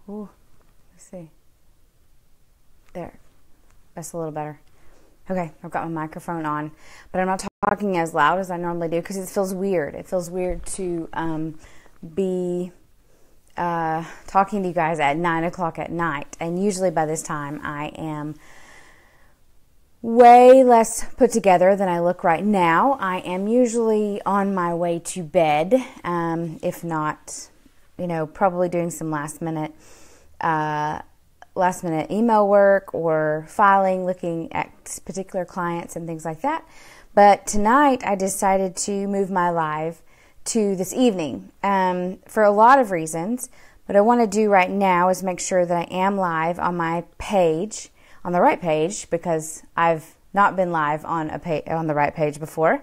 Ooh, let's see. There. That's a little better. Okay, I've got my microphone on, but I'm not talking as loud as I normally do because it feels weird. It feels weird to be talking to you guys at 9 o'clock at night. And usually by this time I am way less put together than I look right now. I am usually on my way to bed, if not, probably doing some last minute email work or filing, looking at particular clients and things like that. But tonight I decided to move my live to this evening for a lot of reasons. What I want to do right now is make sure that I am live on my page, on the right page, because I've not been live on the right page before.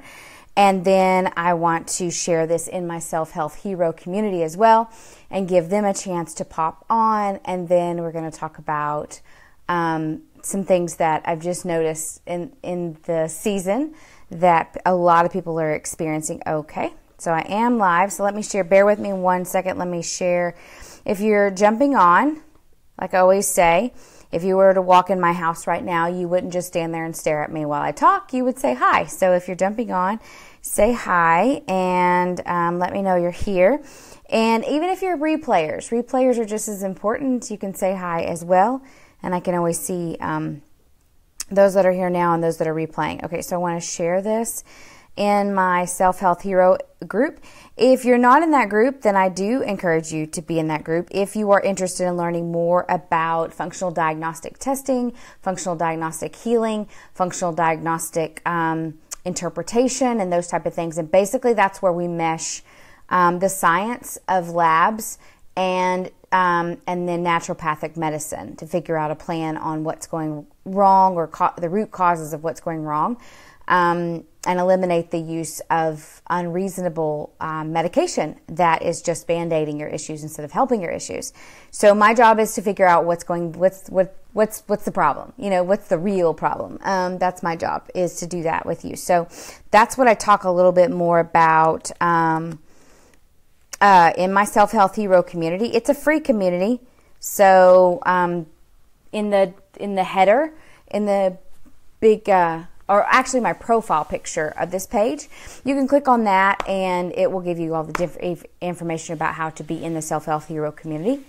And then I want to share this in my Self-Health Hero community as well and give them a chance to pop on. And then we're going to talk about some things that I've just noticed in the season that a lot of people are experiencing. Okay, so I am live. So let me share. Bear with me 1 second. Let me share. If you're jumping on, like I always say, if you were to walk in my house right now, you wouldn't just stand there and stare at me while I talk. You would say hi. So if you're jumping on, say hi and let me know you're here. And even if you're replayers are just as important. You can say hi as well. And I can always see those that are here now and those that are replaying. Okay, so I want to share this in my Self-Health Hero group. If you're not in that group, then I do encourage you to be in that group. If you are interested in learning more about functional diagnostic testing, functional diagnostic healing, functional diagnostic interpretation, and those type of things. And basically that's where we mesh the science of labs and then naturopathic medicine to figure out a plan on what's going wrong or the root causes of what's going wrong. And eliminate the use of unreasonable medication that is just band-aiding your issues instead of helping your issues. So my job is to figure out what's the problem? What's the real problem? That's my job, is to do that with you. So that's what I talk a little bit more about in my Self-Health Hero community. It's a free community. So in the header, in the big or actually my profile picture of this page, you can click on that and it will give you all the different information about how to be in the Self-Health Hero community.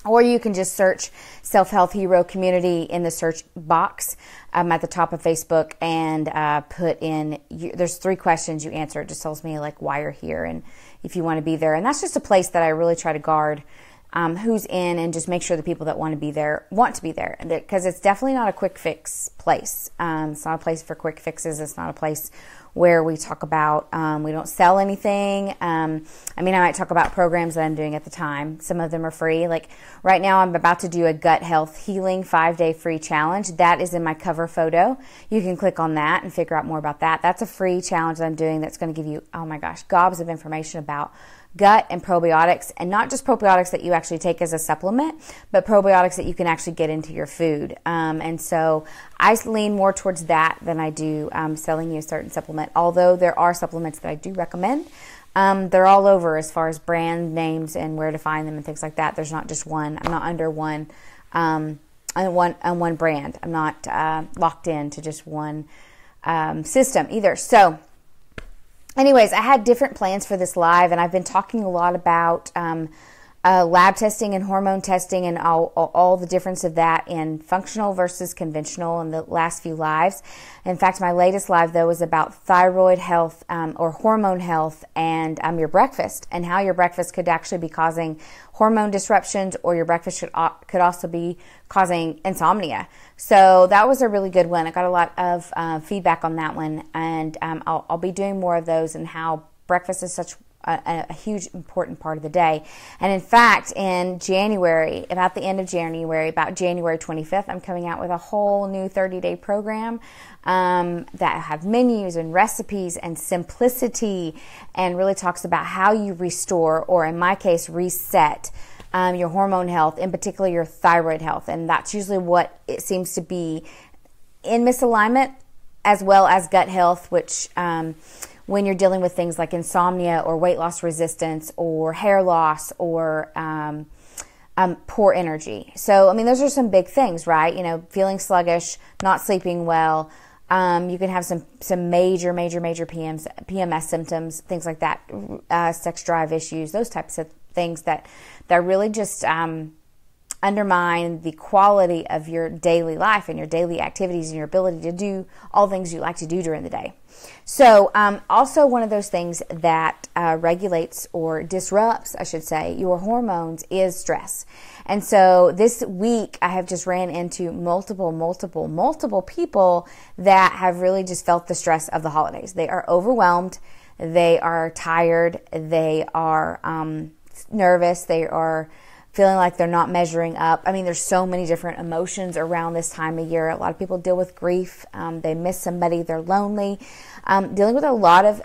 Or you can just search Self-Health Hero community in the search box at the top of Facebook and put in, there's 3 questions you answer. It just tells me like why you're here and if you want to be there. And that's just a place that I really try to guard who's in and just make sure the people that want to be there, because it's definitely not a quick fix place. It's not a place for quick fixes. It's not a place where we talk about, we don't sell anything. I might talk about programs that I'm doing at the time. Some of them are free. Like right now I'm about to do a gut health healing 5-day free challenge. That is in my cover photo. You can click on that and figure out more about that. That's a free challenge that I'm doing that's going to give you, oh my gosh, gobs of information about gut and probiotics, and not just probiotics that you actually take as a supplement, but probiotics that you can actually get into your food. And so I lean more towards that than I do selling you a certain supplement, although there are supplements that I do recommend. They're all over as far as brand names and where to find them and things like that. There's not just one. I'm not under one brand. I'm not locked in to just one system either. So anyways, I had different plans for this live, and I've been talking a lot about lab testing and hormone testing and all the difference of that in functional versus conventional in the last few lives. In fact, my latest live, though, was about thyroid health or hormone health and your breakfast, and how your breakfast could actually be causing hormone disruptions, or your breakfast could also be causing insomnia. So that was a really good one. I got a lot of feedback on that one, and I'll be doing more of those, and how breakfast is such a huge important part of the day. And in fact, in January, about the end of January, about January 25th, I'm coming out with a whole new 30-day program that have menus and recipes and simplicity, and really talks about how you restore, or in my case, reset your hormone health, in particular your thyroid health. And that's usually what it seems to be in misalignment, as well as gut health, which when you're dealing with things like insomnia or weight loss resistance or hair loss or poor energy. So, I mean, those are some big things, right? You know, feeling sluggish, not sleeping well. You can have some major PMS symptoms, things like that, sex drive issues, those types of things that really just undermine the quality of your daily life and your daily activities and your ability to do all things you like to do during the day. So also one of those things that regulates or disrupts, I should say, your hormones is stress. And so this week I have just ran into multiple people that have really just felt the stress of the holidays. They are overwhelmed. They are tired. They are nervous. They are feeling like they're not measuring up. I mean, there's so many different emotions around this time of year. A lot of people deal with grief. They miss somebody. They're lonely. Dealing with a lot of,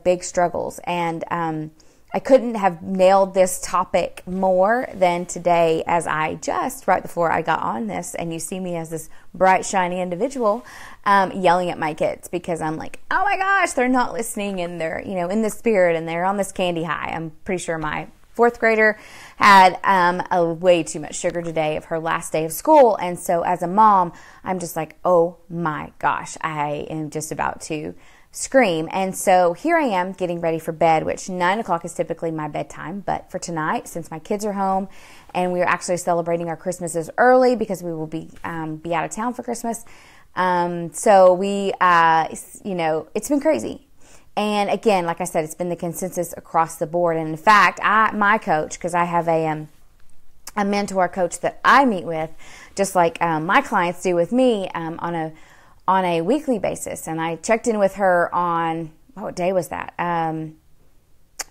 big struggles. And I couldn't have nailed this topic more than today, as I just, right before I got on this, and you see me as this bright, shiny individual, yelling at my kids because I'm like, oh my gosh, they're not listening, and they're, in the spirit, and they're on this candy high. I'm pretty sure my fourth grader had a way too much sugar today of her last day of school. And so as a mom, I'm just like, oh my gosh, I am just about to scream. And so here I am getting ready for bed, which 9 o'clock is typically my bedtime. But for tonight, since my kids are home and we are actually celebrating our Christmases early because we will be out of town for Christmas. So we, it's been crazy. And again, like I said, it's been the consensus across the board. And in fact, my coach, because I have a mentor coach that I meet with, just like my clients do with me on a weekly basis. And I checked in with her on, what day was that? I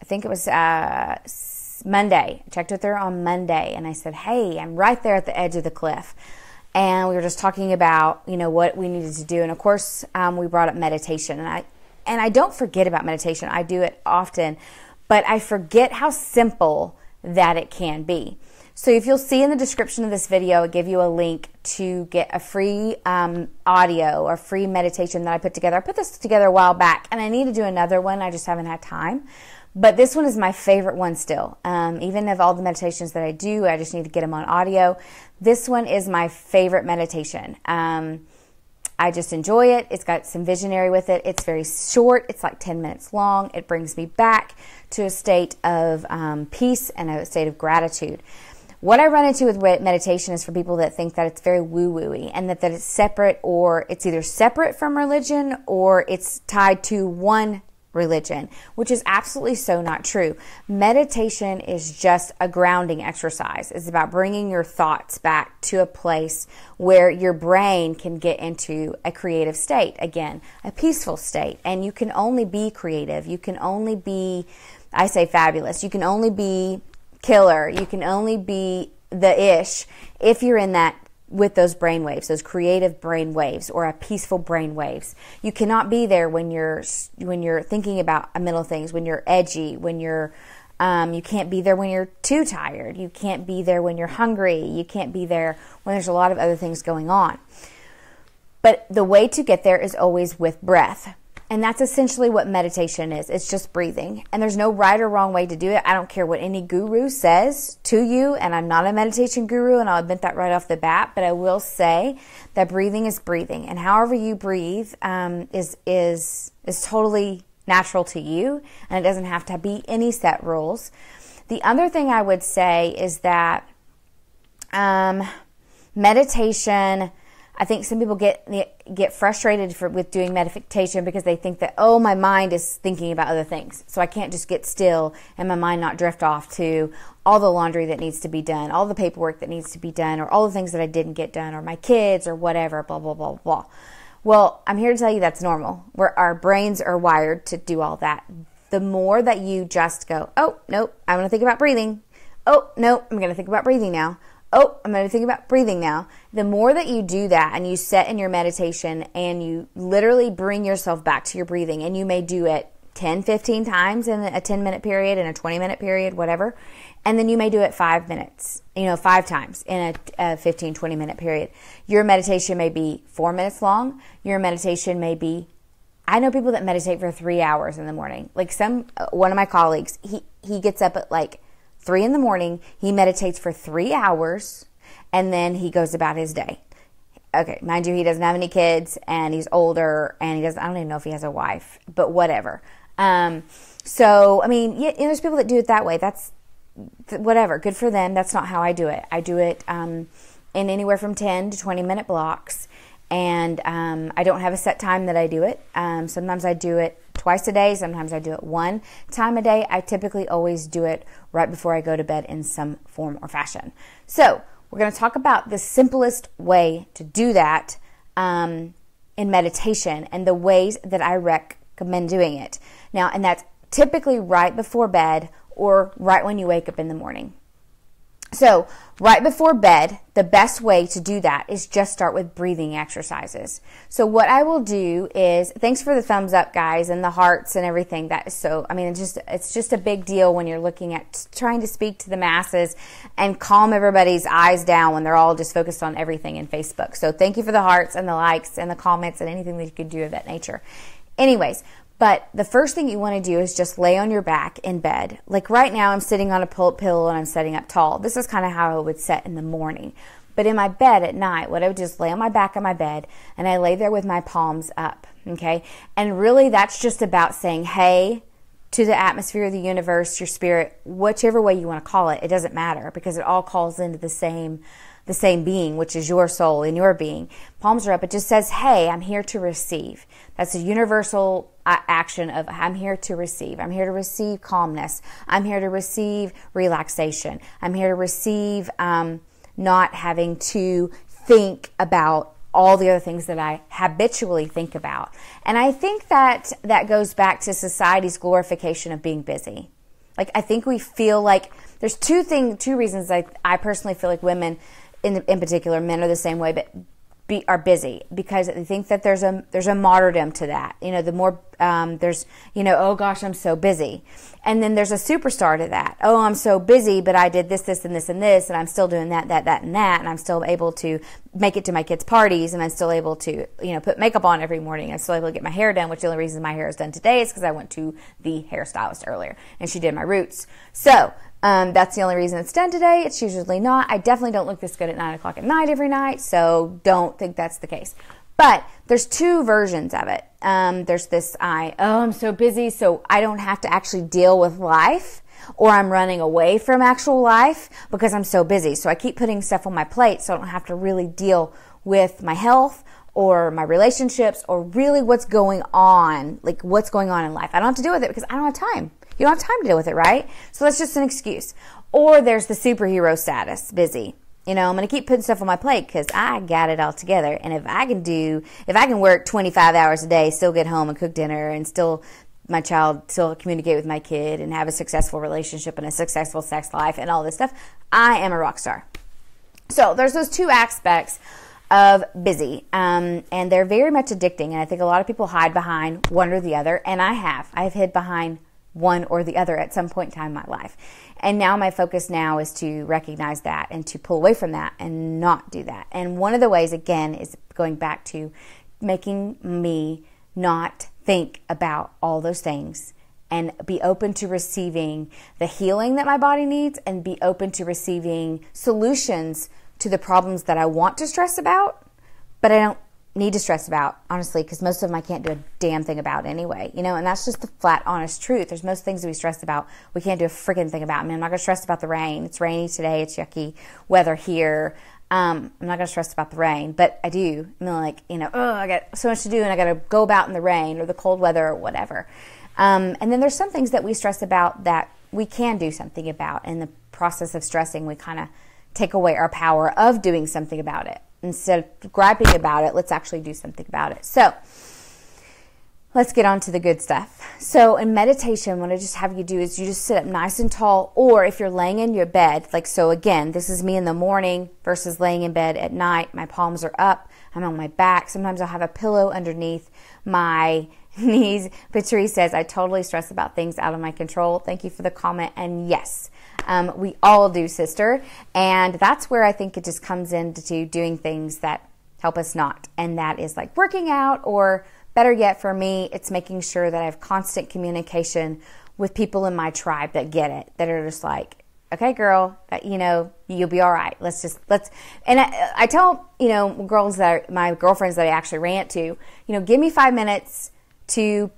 think it was Monday. I checked with her on Monday, and I said, hey, I'm right there at the edge of the cliff. And we were just talking about, what we needed to do. And of course, we brought up meditation. And I don't forget about meditation. I do it often, but I forget how simple that it can be. So if you'll see in the description of this video, I'll give you a link to get a free audio or free meditation that I put together. I put this together a while back, and I need to do another one. I just haven't had time. But this one is my favorite one still. Even of all the meditations that I do, I just need to get them on audio. This one is my favorite meditation. I just enjoy it. It's got some visionary with it. It's very short. It's like 10 minutes long. It brings me back to a state of peace and a state of gratitude. What I run into with meditation is for people that think that it's very woo-woo-y and that it's separate, or it's either separate from religion or it's tied to one religion, which is absolutely so not true. Meditation is just a grounding exercise. It's about bringing your thoughts back to a place where your brain can get into a creative state, again, a peaceful state. And you can only be creative. You can only be, I say fabulous. You can only be killer. You can only be the ish if you're in that with those brain waves, those creative brain waves, or a peaceful brain waves. You cannot be there when you're thinking about mental things, when you're edgy, when you're you can't be there when you're too tired. You can't be there when you're hungry. You can't be there when there's a lot of other things going on. But the way to get there is always with breath. And that's essentially what meditation is. It's just breathing. And there's no right or wrong way to do it. I don't care what any guru says to you, and I'm not a meditation guru, and I'll admit that right off the bat, but I will say that breathing is breathing. And however you breathe is totally natural to you, and it doesn't have to be any set rules. The other thing I would say is that meditation, I think some people get frustrated with doing meditation because they think that, oh, my mind is thinking about other things. So I can't just get still and my mind not drift off to all the laundry that needs to be done, all the paperwork that needs to be done, or all the things that I didn't get done, or my kids, or whatever, blah, blah, blah, blah. Well, I'm here to tell you that's normal. Our brains are wired to do all that. The more that you just go, oh, nope, I'm going to think about breathing. Oh, nope, I'm going to think about breathing now. Oh, I'm going to think about breathing now. The more that you do that and you set in your meditation and you literally bring yourself back to your breathing, and you may do it 10, 15 times in a 10-minute period, in a 20-minute period, whatever. And then you may do it 5 minutes, 5 times in a 15, 20-minute period. Your meditation may be 4 minutes long. Your meditation may be, I know people that meditate for 3 hours in the morning. Like one of my colleagues, he gets up at like 3 in the morning, he meditates for 3 hours, and then he goes about his day. Okay, mind you, he doesn't have any kids, and he's older, and I don't even know if he has a wife, but whatever. So, I mean, yeah, there's people that do it that way. That's whatever, good for them. That's not how I do it. I do it in anywhere from 10 to 20 minute blocks, and I don't have a set time that I do it. Sometimes I do it twice a day. Sometimes I do it one time a day. I typically always do it right before I go to bed in some form or fashion. So we're going to talk about the simplest way to do that in meditation and the ways that I recommend doing it. Now, and that's typically right before bed or right when you wake up in the morning. So right before bed, the best way to do that is just start with breathing exercises. So what I will do is, thanks for the thumbs up, guys, and the hearts and everything. That is so, I mean, it's just a big deal when you're looking at trying to speak to the masses and calm everybody's eyes down when they're all just focused on everything in Facebook. So thank you for the hearts and the likes and the comments and anything that you could do of that nature. Anyways, but the first thing you want to do is just lay on your back in bed. Like right now, I'm sitting on a pull-up pillow and I'm sitting up tall. This is kind of how I would sit in the morning. But in my bed at night, what I would just lay on my back on my bed, and I lay there with my palms up, okay? And really, that's just about saying, hey, to the atmosphere, the universe, your spirit, whichever way you want to call it. It doesn't matter, because it all calls into the same being, which is your soul and your being. Palms are up. It just says, hey, I'm here to receive. That's a universal action of I'm here to receive. I'm here to receive calmness. I'm here to receive relaxation. I'm here to receive not having to think about all the other things that I habitually think about. And I think that goes back to society's glorification of being busy. Like, I think we feel like there's two reasons I personally feel like women, in particular, men are the same way, but are busy, because they think that there's a martyrdom to that. You know, the more there's, oh gosh, I'm so busy. And then there's a superstar to that. Oh, I'm so busy, but I did this, this, and this, and this, and I'm still doing that, and that, and I'm still able to make it to my kids' parties, and I'm still able to, put makeup on every morning. I'm still able to get my hair done, which the only reason my hair is done today is because I went to the hairstylist earlier, and she did my roots. So, that's the only reason it's done today. It's usually not. I definitely don't look this good at 9 o'clock at night every night, so don't think that's the case. But there's two versions of it. There's this, I'm so busy, so I don't have to actually deal with life, or I'm running away from actual life because I'm so busy. So I keep putting stuff on my plate so I don't have to really deal with my health or my relationships or really what's going on, like what's going on in life. I don't have to deal with it because I don't have time. You don't have time to deal with it, right? So that's just an excuse. Or there's the superhero status, busy. I'm going to keep putting stuff on my plate because I got it all together. And if I can work 25 hours a day, still get home and cook dinner, and still communicate with my kid and have a successful relationship and a successful sex life and all this stuff, I am a rock star. So there's those two aspects of busy, and they're very much addicting. And I think a lot of people hide behind one or the other, and I've hid behind one or the other at some point in time in my life. And now my focus now is to recognize that and to pull away from that and not do that. And one of the ways, again, is going back to making me not think about all those things and be open to receiving the healing that my body needs, and be open to receiving solutions to the problems that I want to stress about, but I don't need to stress about, honestly, because most of them I can't do a damn thing about anyway, and that's just the flat, honest truth. There's most things that we stress about we can't do a freaking thing about. I mean, I'm not going to stress about the rain. It's rainy today. It's yucky weather here. I'm not going to stress about the rain, but I do. I got so much to do, and I got to go about in the rain or the cold weather or whatever. And then there's some things that we stress about that we can do something about. In the process of stressing, we kind of take away our power of doing something about it. Instead of griping about it, let's actually do something about it. So let's get on to the good stuff. So in meditation, what I just have you do is you just sit up nice and tall, or if you're laying in your bed, so again, this is me in the morning versus laying in bed at night. My palms are up. I'm on my back. Sometimes I'll have a pillow underneath my knees. Patrice says, I totally stress about things out of my control. Thank you for the comment. And yes, we all do, sister. And that's where I think it just comes into doing things that help us not. And that is like working out, or better yet for me, it's making sure that I have constant communication with people in my tribe that get it, that are just like, okay, girl, you'll be all right. And I tell, girls my girlfriends that I actually rant to, give me 5 minutes to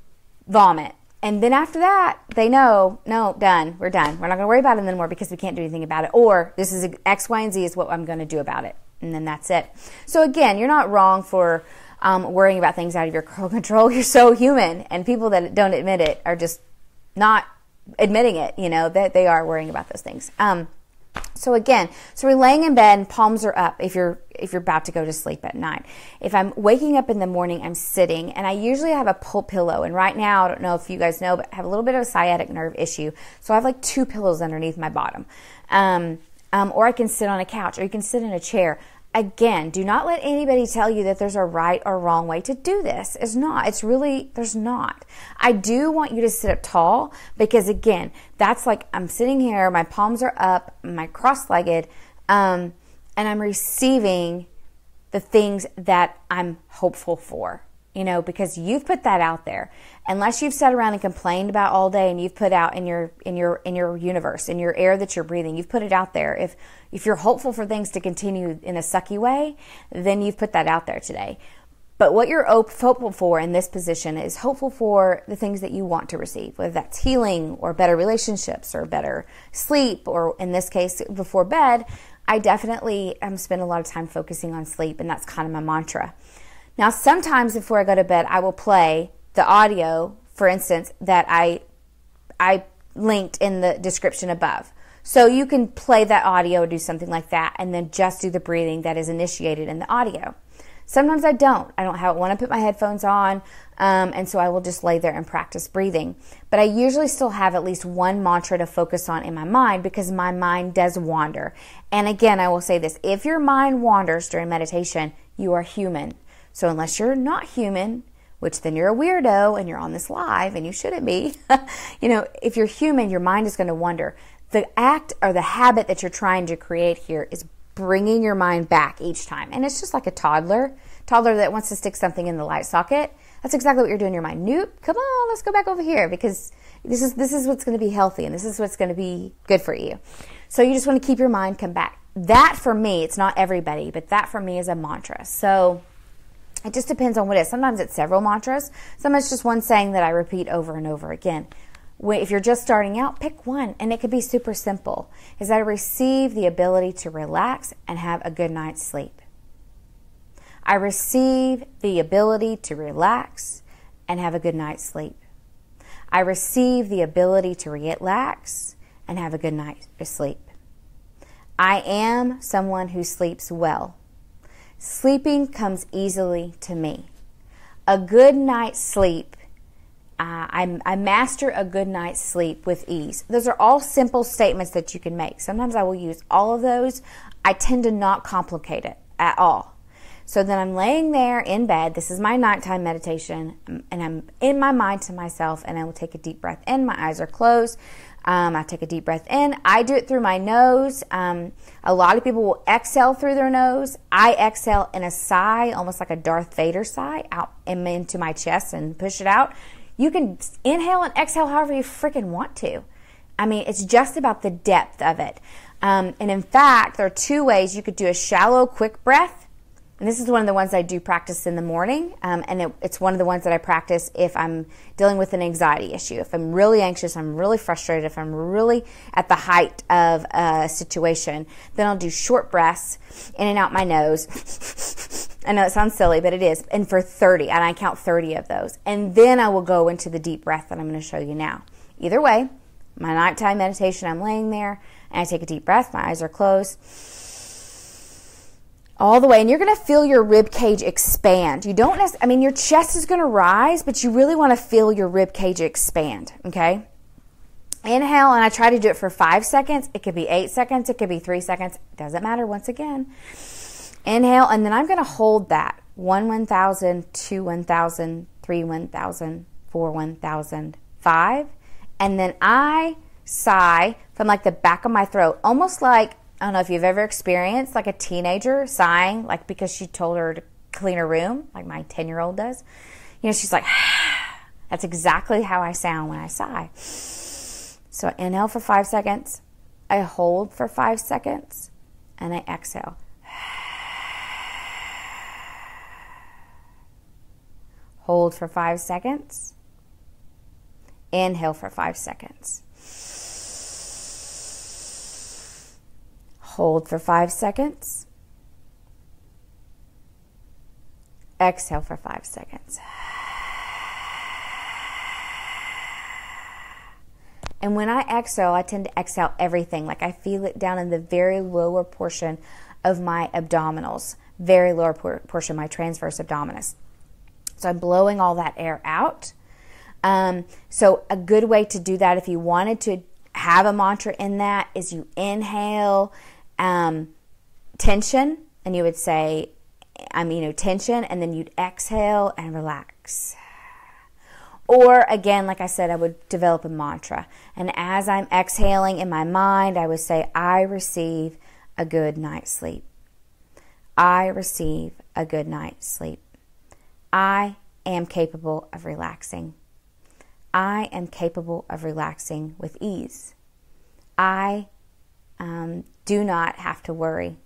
vomit. And then after that, they know, no, done. We're done. We're not going to worry about it anymore because we can't do anything about it. Or this is X, Y, and Z is what I'm going to do about it. And then that's it. So again, you're not wrong for worrying about things out of your control. You're so human. And people that don't admit it are just not admitting it, that they are worrying about those things. So we're laying in bed and palms are up if you're about to go to sleep at night. If I'm waking up in the morning, I'm sitting, and I usually have a pillow. And right now, I don't know if you guys know, but I have a little bit of a sciatic nerve issue. So I have like 2 pillows underneath my bottom. Or I can sit on a couch, or you can sit in a chair. Again, do not let anybody tell you that there's a right or wrong way to do this. There's not. I do want you to sit up tall because, again, that's like I'm sitting here, my palms are up, my cross-legged, and I'm receiving the things that I'm hopeful for, because you've put that out there. Unless you've sat around and complained about all day and you've put out in your universe, in your air that you're breathing, you've put it out there. If you're hopeful for things to continue in a sucky way, then you've put that out there today. But what you're hopeful for in this position is hopeful for the things that you want to receive, whether that's healing or better relationships or better sleep, or in this case, before bed. I definitely spend a lot of time focusing on sleep, and that's kind of my mantra. Now, sometimes before I go to bed, I will play the audio, for instance, that I linked in the description above. So you can play that audio, do something like that, and then just do the breathing that is initiated in the audio. Sometimes I don't want to put my headphones on, and so I will just lay there and practice breathing. But I usually still have at least one mantra to focus on in my mind, because my mind does wander. And again, I will say this: if your mind wanders during meditation, you are human. So unless you're not human, which then you're a weirdo and you're on this live and you shouldn't be, if you're human, your mind is going to wander. The act or the habit that you're trying to create here is bringing your mind back each time. And it's just like a toddler that wants to stick something in the light socket. That's exactly what you're doing in your mind. Nope, come on, let's go back over here, because this is what's going to be healthy, and this is what's going to be good for you. So you just want to keep your mind come back. That for me, it's not everybody, but that for me is a mantra. So it just depends on what it is. Sometimes it's several mantras. Sometimes it's just one saying that I repeat over and over again. If you're just starting out, pick one, and it could be super simple. Is that I receive the ability to relax and have a good night's sleep. I receive the ability to relax and have a good night's sleep. I receive the ability to relax and have a good night's sleep. I am someone who sleeps well. Sleeping comes easily to me. A good night's sleep, I master a good night's sleep with ease. Those are all simple statements that you can make. Sometimes I will use all of those. I tend to not complicate it at all. So then I'm laying there in bed. This is my nighttime meditation, and I'm in my mind to myself, and I will take a deep breath in. My eyes are closed. I take a deep breath in. I do it through my nose. A lot of people will exhale through their nose. I exhale in a sigh, almost like a Darth Vader sigh, out into my chest and push it out. You can inhale and exhale however you freaking want to. I mean, it's just about the depth of it. And in fact, there are 2 ways you could do a shallow, quick breath. And this is one of the ones I do practice in the morning, and it's one of the ones that I practice if I'm dealing with an anxiety issue. If I'm really anxious, I'm really frustrated, if I'm really at the height of a situation, then I'll do short breaths in and out my nose. I know it sounds silly, but it is. And for 30, and I count 30 of those. And then I will go into the deep breath that I'm going to show you now. Either way, my nighttime meditation, I'm laying there, and I take a deep breath. My eyes are closed. All the way, and you're going to feel your rib cage expand. You don't necessarily, I mean, your chest is going to rise, but you really want to feel your rib cage expand, okay? Inhale, and I try to do it for 5 seconds. It could be 8 seconds. It could be 3 seconds. It doesn't matter once again. Inhale, and then I'm going to hold that. 1, 1,000, 2, 1,000, 3, 1,000, 4, 1,000, 5. And then I sigh from like the back of my throat, almost like, I don't know if you've ever experienced like a teenager sighing, like because she told her to clean her room, like my 10-year-old does. She's like, that's exactly how I sound when I sigh. So inhale for 5 seconds, I hold for 5 seconds, and I exhale. Hold for 5 seconds. Inhale for 5 seconds. Hold for 5 seconds. Exhale for 5 seconds. And when I exhale, I tend to exhale everything. Like I feel it down in the very lower portion of my abdominals, very lower portion, my transverse abdominis. So I'm blowing all that air out. So a good way to do that, if you wanted to have a mantra in that, is you inhale tension, and you would say, tension, and then you'd exhale and relax. Or again, like I said, I would develop a mantra. And as I'm exhaling in my mind, I would say, I receive a good night's sleep. I receive a good night's sleep. I am capable of relaxing. I am capable of relaxing with ease. I do not have to worry.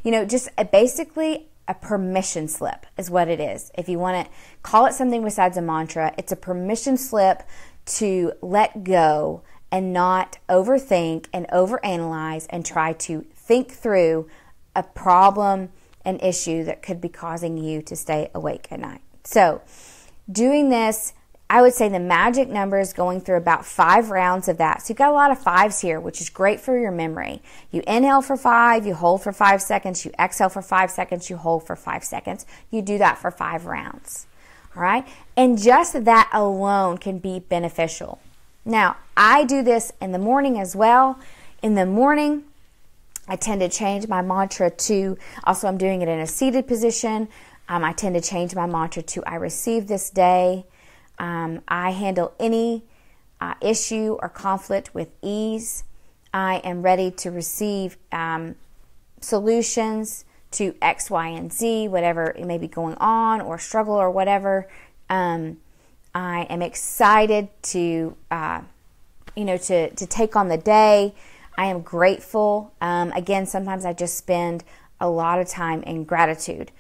Just basically a permission slip is what it is. If you want to call it something besides a mantra, it's a permission slip to let go and not overthink and overanalyze and try to think through a problem, an issue that could be causing you to stay awake at night. So doing this, I would say the magic number is going through about 5 rounds of that. So you've got a lot of 5s here, which is great for your memory. You inhale for 5, you hold for 5 seconds, you exhale for 5 seconds, you hold for 5 seconds. You do that for 5 rounds. All right? And just that alone can be beneficial. Now, I do this in the morning as well. In the morning, I tend to change my mantra to, also I'm doing it in a seated position. I tend to change my mantra to, I receive this day. I handle any issue or conflict with ease. I am ready to receive solutions to X, Y, and Z, whatever it may be going on, or struggle or whatever. I am excited to take on the day. I am grateful. Again, sometimes I just spend a lot of time in gratitude.